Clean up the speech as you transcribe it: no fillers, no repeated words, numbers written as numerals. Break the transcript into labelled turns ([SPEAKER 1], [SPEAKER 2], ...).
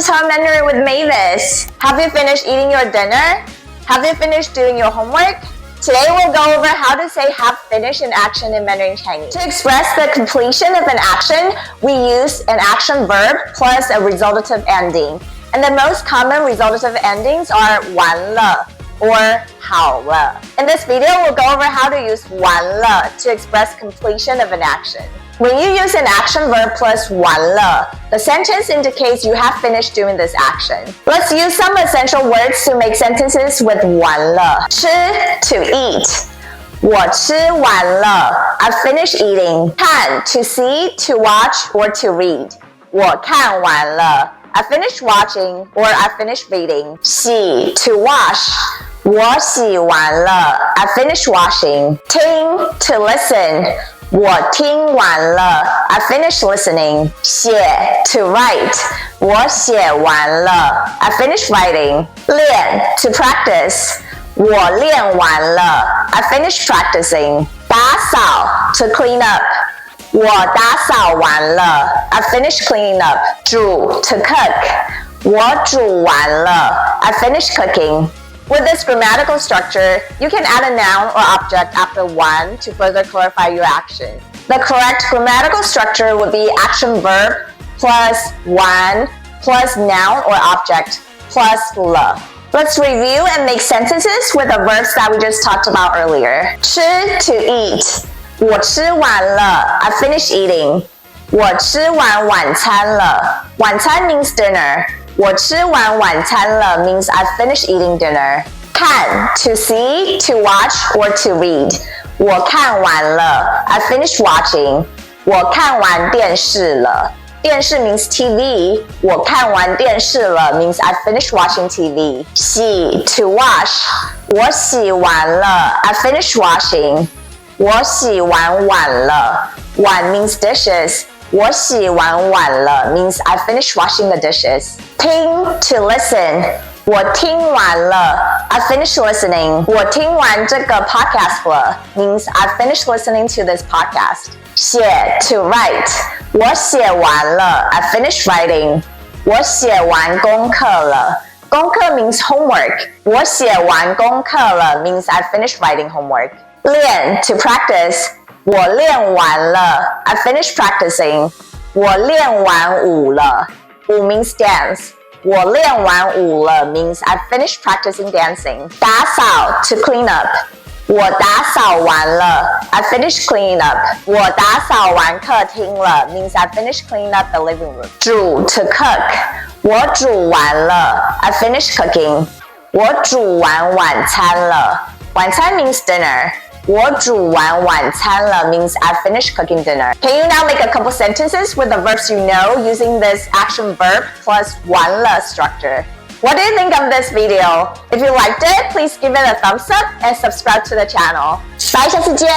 [SPEAKER 1] is Home Mandarin with Mavis. Have you finished eating your dinner? Have you finished doing your homework? Today we'll go over how to say have finished in action in Mandarin Chinese. To express the completion of an action, we use an action verb plus a resultative ending. And the most common resultative endings are 完了 or 好了. In this video, we'll go over how to use 完了 to express completion of an action. When you use an action verb plus 完了, the sentence indicates you have finished doing this action. Let's use some essential words to make sentences with 完了. 吃 to eat. 我吃完了 I finished eating. 看 to see, to watch, or to read. 我看完了 I finished watching or I finished reading. 洗 to wash. 我洗完了 I finished washing. 听 to listen. 我听完了 I finished listening. 写 to write. 我写完了 I finished writing. 练 to practice. 我练完了 I finished practicing. 打扫 to clean up. 我打扫完了 I finished cleaning up. 煮 to cook. 我煮完了 I finished cooking. With this grammatical structure, you can add a noun or object after 1 to further clarify your action. The correct grammatical structure would be action verb plus 1 plus noun or object plus 了. Let's review and make sentences with the verbs that we just talked about earlier. 吃 to eat. 我吃完了 I finished eating. 我吃完晚餐了 晚餐 means dinner. 我吃完晚餐了 means I finished eating dinner. 看 to see, to watch, or to read. 我看完了 I finished watching. 我看完电视了电视 means TV. 我看完电视了 means I finished watching TV. 洗 to wash. 我洗完了 I finished washing. 我洗完碗了碗 means dishes. 我洗完碗了 means I finished washing the dishes. 听 to listen. 我听完了 I finished listening. 我听完这个 podcast 了 means I finished listening to this podcast. 写 to write. 我写完了 I finished writing. 我写完功课了功课 means homework. 我写完功课了 means I finished writing homework. 练 to practice. 我练完了 I finished practicing. 我练完舞了舞 means dance. 我练完舞了 means I finished practicing dancing. 打扫 to clean up. 我打扫完了 I finished cleaning up. 我打扫完客厅了 means I finished cleaning up the living room. 煮 to cook. 我煮完了 I finished cooking. 我煮完晚餐了晚餐 means dinner. 我煮完晚餐了 means I finished cooking dinner. Can you now make a couple sentences with the verbs you know using this action verb plus 完了 structure? What do you think of this video? If you liked it, please give it a thumbs up and subscribe to the channel. Bye, 下次见